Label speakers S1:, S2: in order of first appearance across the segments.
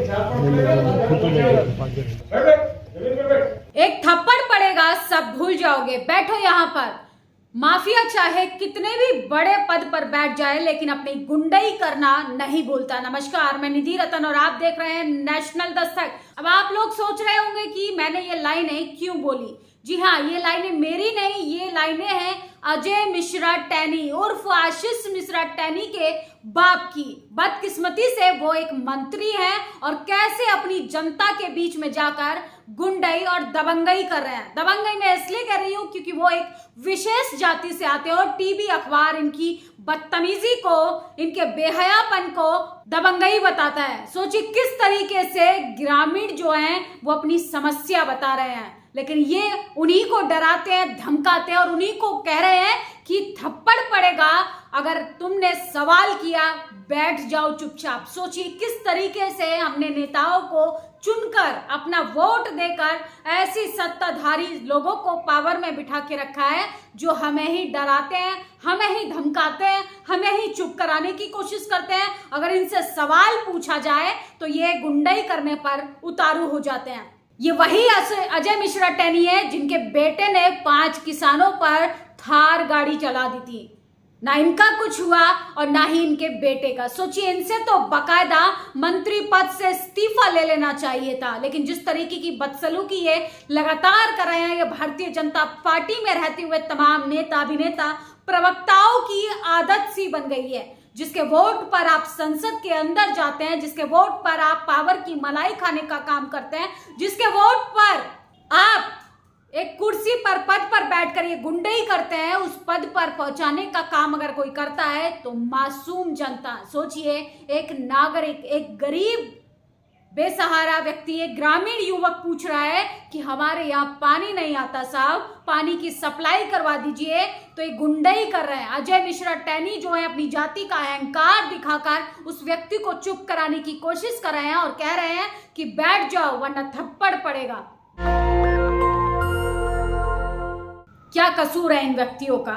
S1: एक थप्पड़ पड़ेगा, सब भूल जाओगे। बैठो यहाँ पर। माफिया चाहे कितने भी बड़े पद पर बैठ जाए, लेकिन अपनी गुंडई करना नहीं भूलता। नमस्कार, मैं निधि रतन और आप देख रहे हैं नेशनल दस्तक। अब आप लोग सोच रहे होंगे कि मैंने ये लाइनें क्यों बोली। जी हाँ, ये लाइनें मेरी नहीं, ये लाइनें हैं अजय मिश्रा टैनी उर्फ आशीष मिश्रा टैनी के बाप की। बदकिस्मती से वो एक मंत्री हैं और कैसे अपनी जनता के बीच में जाकर गुंडई और दबंगई कर रहे हैं। दबंगई मैं इसलिए कह रही हूं क्योंकि वो एक विशेष जाति से आते हैं और टीवी अखबार इनकी बदतमीजी को, इनके बेहयापन को दबंगई बताता है। सोचिए किस तरीके से ग्रामीण जो हैं वो अपनी समस्या बता रहे हैं, लेकिन ये उन्हीं को डराते हैं, धमकाते हैं और उन्हीं को कह रहे हैं कि थप्पड़ पड़ेगा अगर तुमने सवाल किया, बैठ जाओ चुपचाप। सोचिए किस तरीके से हमने नेताओं को चुनकर, अपना वोट देकर ऐसी सत्ताधारी लोगों को पावर में बिठा के रखा है जो हमें ही डराते हैं, हमें ही धमकाते हैं, हमें ही चुप कराने की कोशिश करते हैं। अगर इनसे सवाल पूछा जाए तो ये गुंडई करने पर उतारू हो जाते हैं। ये वही अजय मिश्रा टैनी है जिनके बेटे ने 5 किसानों पर थार गाड़ी चला दी थी। ना इनका कुछ हुआ और ना ही इनके बेटे का। सोचिए, इनसे तो बकायदा मंत्री पद से इस्तीफा ले लेना चाहिए था, लेकिन जिस तरीके की बदसलूकी ये लगातार कर रहे हैं, ये भारतीय जनता पार्टी में रहते हुए तमाम नेता, अभिनेता, प्रवक्ताओं की आदत सी बन गई है। जिसके वोट पर आप संसद के अंदर जाते हैं, जिसके वोट पर आप पावर की मलाई खाने का काम करते हैं, जिसके वोट पर आप एक कुर्सी पर, पद पर बैठकर ये गुंडई करते हैं, उस पद पर पहुंचाने का काम अगर कोई करता है तो मासूम जनता। सोचिए, एक नागरिक, एक गरीब बेसहारा व्यक्ति, एक ग्रामीण युवक पूछ रहा है कि हमारे यहाँ पानी नहीं आता साहब, पानी की सप्लाई करवा दीजिए, तो ये गुंडई कर रहे हैं। अजय मिश्रा टैनी जो है अपनी जाति का अहंकार दिखाकर उस व्यक्ति को चुप कराने की कोशिश कर रहे हैं और कह रहे हैं कि बैठ जाओ वरना थप्पड़ पड़ेगा। क्या कसूर है इन व्यक्तियों का,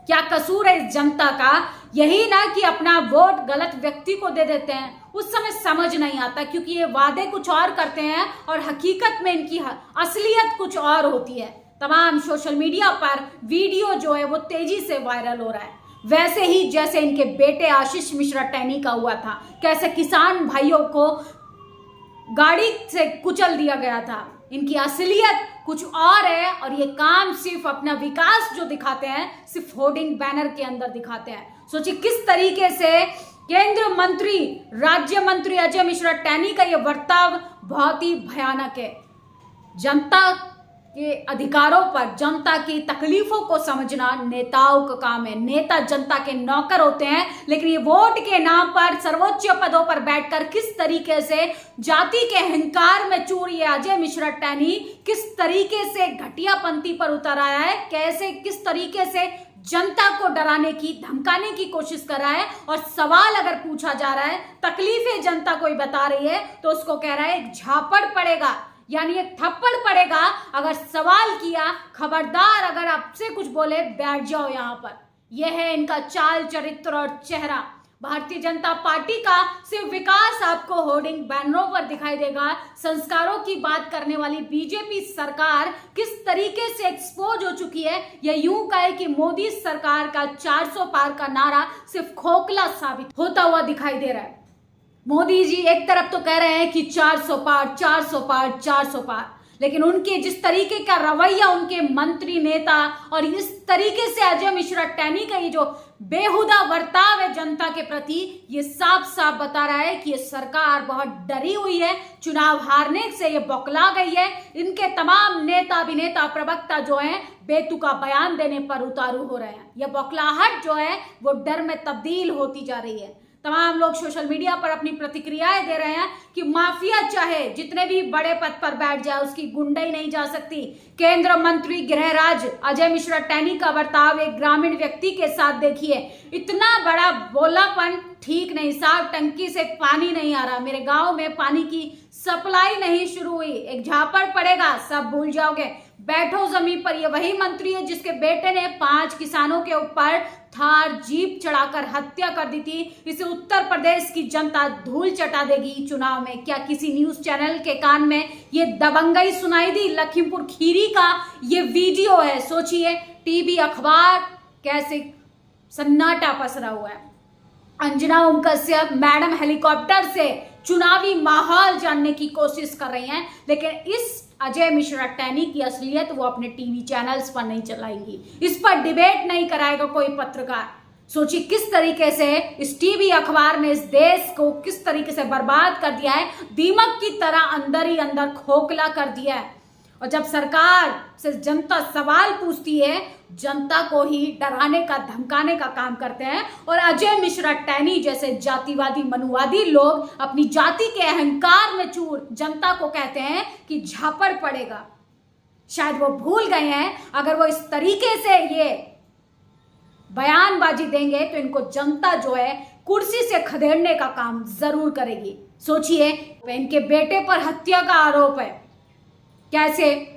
S1: क्या कसूर है इस जनता का? यही ना कि अपना वोट गलत व्यक्ति को दे देते हैं। उस समय समझ नहीं आता क्योंकि ये वादे कुछ और करते हैं और हकीकत में इनकी असलियत कुछ और होती है। तमाम सोशल मीडिया पर वीडियो जो है वो तेजी से वायरल हो रहा है, वैसे ही जैसे इनके बेटे आशीष मिश्रा टैनी का हुआ था। कैसे किसान भाइयों को गाड़ी से कुचल दिया गया था। इनकी असलियत कुछ और है और ये काम सिर्फ अपना विकास जो दिखाते हैं, सिर्फ होर्डिंग बैनर के अंदर दिखाते हैं। सोचिए किस तरीके से केंद्र मंत्री, राज्य मंत्री अजय मिश्रा टैनी का ये बर्ताव बहुत ही भयानक है। जनता के अधिकारों पर, जनता की तकलीफों को समझना नेताओं का काम है। नेता जनता के नौकर होते हैं, लेकिन ये वोट के नाम पर सर्वोच्च पदों पर बैठकर किस तरीके से जाति के अहंकार में चूर ये अजय मिश्रा टैनी किस तरीके से घटियापंथी पर उतर आया है, कैसे किस तरीके से जनता को डराने की, धमकाने की कोशिश कर रहा है। और सवाल अगर पूछा जा रहा है, तकलीफें जनता कोई बता रही है, तो उसको कह रहा है एक झापड़ पड़ेगा, यानी एक थप्पड़ पड़ेगा अगर सवाल किया। खबरदार अगर आपसे कुछ बोले, बैठ जाओ यहाँ पर। यह है इनका चाल चरित्र और चेहरा। भारतीय जनता पार्टी का सिर्फ विकास आपको होर्डिंग बैनरों पर दिखाई देगा। संस्कारों की बात करने वाली बीजेपी सरकार किस तरीके से एक्सपोज हो चुकी है, यह यूं कहे कि मोदी सरकार का 400 पार का नारा सिर्फ खोखला साबित होता हुआ दिखाई दे रहा है। मोदी जी एक तरफ तो कह रहे हैं कि 400 पार, 400 पार, 400 पार, लेकिन उनके जिस तरीके का रवैया, उनके मंत्री, नेता और इस तरीके से अजय मिश्रा टैनी का ये जो बेहुदा बर्ताव है जनता के प्रति, ये साफ साफ बता रहा है कि ये सरकार बहुत डरी हुई है। चुनाव हारने से ये बौखला गई है। इनके तमाम नेता, अभिनेता, प्रवक्ता जो हैं बेतुका बयान देने पर उतारू हो रहे हैं। यह बौखलाहट जो है वो डर में तब्दील होती जा रही है। तमाम लोग सोशल मीडिया पर अपनी प्रतिक्रियाएं दे रहे हैं कि माफिया चाहे जितने भी बड़े पद पर बैठ जाए, उसकी गुंडई नहीं जा सकती। केंद्र मंत्री गृह राज्य अजय मिश्रा टैनी का बर्ताव एक ग्रामीण व्यक्ति के साथ देखिए। इतना बड़ा बोलापन ठीक नहीं साहब। टंकी से पानी नहीं आ रहा, मेरे गांव में पानी की सप्लाई नहीं शुरू हुई, एक झापड़ पड़ेगा, सब भूल जाओगे। बैठो जमीन पर, ये वही मंत्री है जिसके बेटे ने 5 किसानों के ऊपर थार जीप चढ़ाकर हत्या कर दी थी। इसे उत्तर प्रदेश की जनता धूल चटा देगी चुनाव में। क्या किसी न्यूज चैनल के कान में ये दबंगई सुनाई दी? लखीमपुर खीरी का ये वीडियो है। सोचिए, टीवी अखबार कैसे सन्नाटा पसरा हुआ है। अंजना ओम कश्यप मैडम हेलीकॉप्टर से चुनावी माहौल जानने की कोशिश कर रही हैं, लेकिन इस अजय मिश्रा टैनी की असलियत वो अपने टीवी चैनल्स पर नहीं चलाएंगी। इस पर डिबेट नहीं कराएगा कोई पत्रकार। सोचिए किस तरीके से इस टीवी अखबार ने इस देश को किस तरीके से बर्बाद कर दिया है, दीमक की तरह अंदर ही अंदर खोखला कर दिया है। और जब सरकार से जनता सवाल पूछती है, जनता को ही डराने का धमकाने का काम करते हैं। और अजय मिश्रा टैनी जैसे जातिवादी मनुवादी लोग अपनी जाति के अहंकार में चूर जनता को कहते हैं कि झापड़ पड़ेगा। शायद वो भूल गए हैं, अगर वो इस तरीके से ये बयानबाजी देंगे तो इनको जनता जो है कुर्सी से खदेड़ने का काम जरूर करेगी। सोचिए, इनके बेटे पर हत्या का आरोप है, कैसे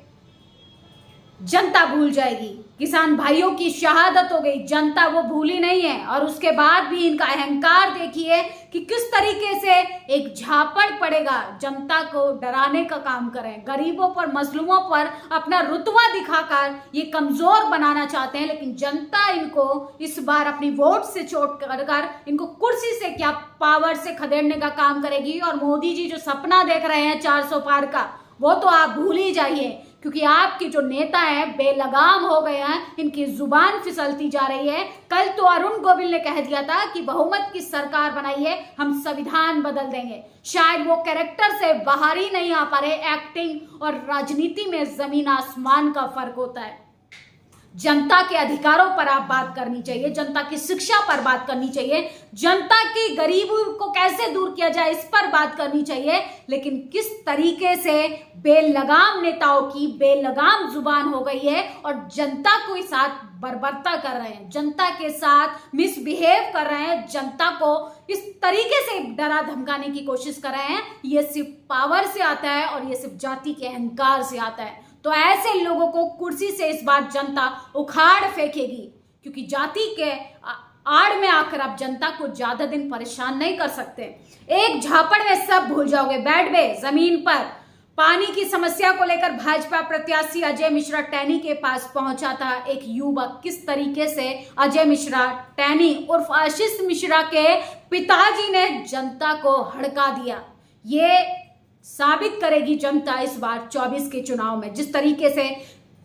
S1: जनता भूल जाएगी? किसान भाइयों की शहादत हो गई, जनता वो भूली नहीं है। और उसके बाद भी इनका अहंकार देखिए कि किस तरीके से एक झापड़ पड़ेगा, जनता को डराने का काम करें, गरीबों पर मजलूमों पर अपना रुतबा दिखाकर ये कमजोर बनाना चाहते हैं। लेकिन जनता इनको इस बार अपनी वोट से चोट कर इनको कुर्सी से क्या पावर से खदेड़ने का काम करेगी। और मोदी जी जो सपना देख रहे हैं 400 पार का, वो तो आप भूल ही जाइए, क्योंकि आपके जो नेता हैं बेलगाम हो गए हैं, इनकी जुबान फिसलती जा रही है। कल तो अरुण गोविल ने कह दिया था कि बहुमत की सरकार बनाइए, हम संविधान बदल देंगे। शायद वो कैरेक्टर से बाहर ही नहीं आ पा रहे। एक्टिंग और राजनीति में जमीन आसमान का फर्क होता है। जनता के अधिकारों पर आप बात करनी चाहिए, जनता की शिक्षा पर बात करनी चाहिए, जनता की गरीबी को कैसे दूर किया जाए इस पर बात करनी चाहिए। लेकिन किस तरीके से बेलगाम नेताओं की बेलगाम जुबान हो गई है और जनता को साथ बर्बरता कर रहे हैं, जनता के साथ मिसबिहेव कर रहे हैं, जनता को इस तरीके से डरा धमकाने की कोशिश कर रहे हैं। ये सिर्फ पावर से आता है और ये सिर्फ जाति के अहंकार से आता है। तो ऐसे लोगों को कुर्सी से इस बार जनता उखाड़ फेंकेगी, क्योंकि जाति के आड़ में आकर आप जनता को ज्यादा दिन परेशान नहीं कर सकते। एक झापड़ में सब भूल जाओगे। बैठ गए जमीन पर। पानी की समस्या को लेकर भाजपा प्रत्याशी अजय मिश्रा टैनी के पास पहुंचा था एक युवक। किस तरीके से अजय मिश्रा टैनी उर्फ आशीष मिश्रा के पिताजी ने जनता को हड़का दिया, ये साबित करेगी जनता इस बार 24 के चुनाव में। जिस तरीके से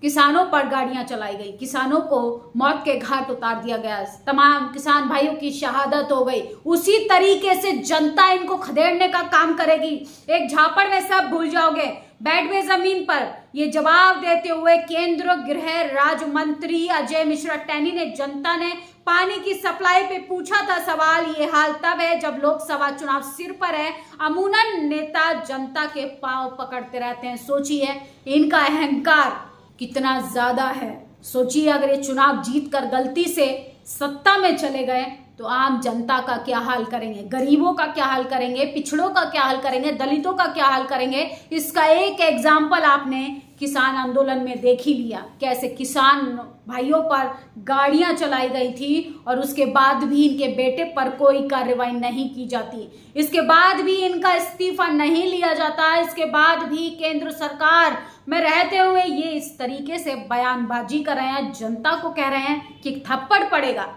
S1: किसानों पर गाड़ियां चलाई गई, किसानों को मौत के घाट उतार दिया गया, तमाम किसान भाइयों की शहादत हो गई, उसी तरीके से जनता इनको खदेड़ने का काम करेगी। एक झापड़ में सब भूल जाओगे। बैठ गए जमीन पर। ये जवाब देते हुए केंद्र गृह राज्य मंत्री अजय मिश्रा टैनी ने जनता ने पानी की सप्लाई पे पूछा था सवाल। ये हाल तब है जब लोकसभा चुनाव सिर पर है। अमूनन नेता जनता के पांव पकड़ते रहते हैं। सोचिए इनका अहंकार कितना ज्यादा है। सोचिए अगर ये चुनाव जीत कर गलती से सत्ता में चले गए तो आम जनता का क्या हाल करेंगे, गरीबों का क्या हाल करेंगे, पिछड़ों का क्या हाल करेंगे, दलितों का क्या हाल करेंगे। इसका एक एग्जाम्पल आपने किसान आंदोलन में देख ही लिया, कैसे किसान भाइयों पर गाड़ियां चलाई गई थी और उसके बाद भी इनके बेटे पर कोई कार्रवाई नहीं की जाती, इसके बाद भी इनका इस्तीफा नहीं लिया जाता, इसके बाद भी केंद्र सरकार में रहते हुए ये इस तरीके से बयानबाजी कर रहे हैं, जनता को कह रहे हैं कि थप्पड़ पड़ेगा,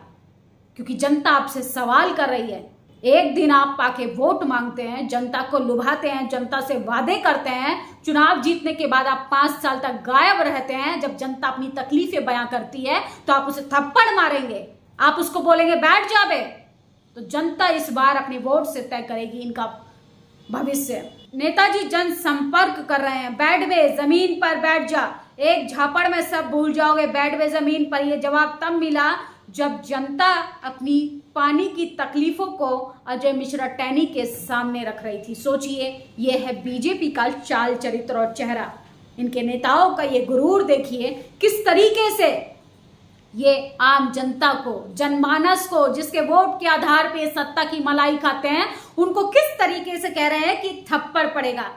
S1: क्योंकि जनता आपसे सवाल कर रही है। एक दिन आप पाके वोट मांगते हैं, जनता को लुभाते हैं, जनता से वादे करते हैं, चुनाव जीतने के बाद आप 5 साल तक गायब रहते हैं। जब जनता अपनी तकलीफें बयां करती है तो आप उसे थप्पड़ मारेंगे, आप उसको बोलेंगे बैठ जा बे। तो जनता इस बार अपने वोट से तय करेगी इनका भविष्य। नेताजी जनसंपर्क कर रहे हैं, बैठ बे जमीन पर बैठ जा, एक झापड़ में सब भूल जाओगे, बैठ बे जमीन पर। यह जवाब तब मिला जब जनता अपनी पानी की तकलीफों को अजय मिश्रा टैनी के सामने रख रही थी। सोचिए यह है बीजेपी का चाल चरित्र और चेहरा। इनके नेताओं का ये गुरूर देखिए, किस तरीके से ये आम जनता को, जनमानस को, जिसके वोट के आधार पे सत्ता की मलाई खाते हैं, उनको किस तरीके से कह रहे हैं कि थप्पड़ पड़ेगा।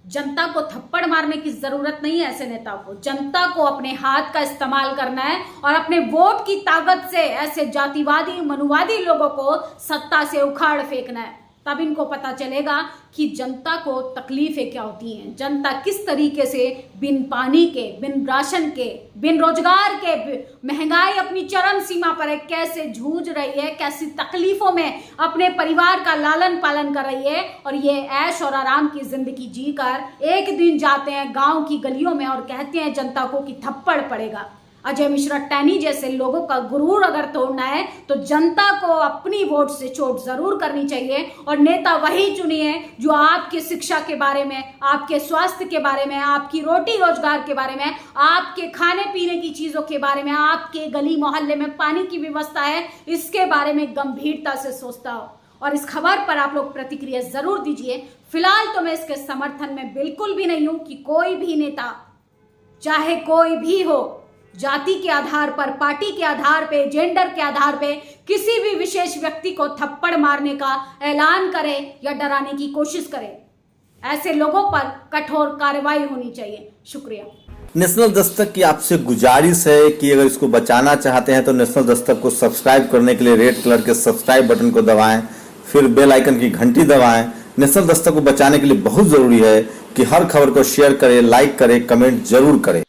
S1: जनता को थप्पड़ मारने की जरूरत नहीं है ऐसे नेताओं को। जनता को अपने हाथ का इस्तेमाल करना है और अपने वोट की ताकत से ऐसे जातिवादी मनुवादी लोगों को सत्ता से उखाड़ फेंकना है। तब इनको पता चलेगा कि जनता को तकलीफें क्या होती हैं, जनता किस तरीके से बिन पानी के, बिन राशन के, बिन रोजगार के, महंगाई अपनी चरम सीमा पर है, कैसे जूझ रही है, कैसी तकलीफों में अपने परिवार का लालन पालन कर रही है। और ये ऐश और आराम की जिंदगी जीकर एक दिन जाते हैं गांव की गलियों में और कहते हैं जनता को कि थप्पड़ पड़ेगा। अजय मिश्रा टैनी जैसे लोगों का गुरूर अगर तोड़ना है तो जनता को अपनी वोट से चोट जरूर करनी चाहिए और नेता वही चुनिए जो आपके शिक्षा के बारे में, आपके स्वास्थ्य के बारे में, आपकी रोटी रोजगार के बारे में, आपके खाने पीने की चीजों के बारे में, आपके गली मोहल्ले में पानी की व्यवस्था है इसके बारे में गंभीरता से सोचता हो। और इस खबर पर आप लोग प्रतिक्रिया जरूर दीजिए। फिलहाल तो मैं इसके समर्थन में बिल्कुल भी नहीं हूं कि कोई भी नेता, चाहे कोई भी हो, जाति के आधार पर, पार्टी के आधार पे, जेंडर के आधार पे किसी भी विशेष व्यक्ति को थप्पड़ मारने का ऐलान करे या डराने की कोशिश करे। ऐसे लोगों पर कठोर कार्रवाई होनी चाहिए। शुक्रिया।
S2: नेशनल दस्तक की आपसे गुजारिश है कि अगर इसको बचाना चाहते हैं तो नेशनल दस्तक को सब्सक्राइब करने के लिए रेड कलर के सब्सक्राइब बटन को दबाएं, फिर बेल आइकन की घंटी दबाएं। नेशनल दस्तक को बचाने के लिए बहुत जरूरी है कि हर खबर को शेयर करें, लाइक करें, कमेंट जरूर करें।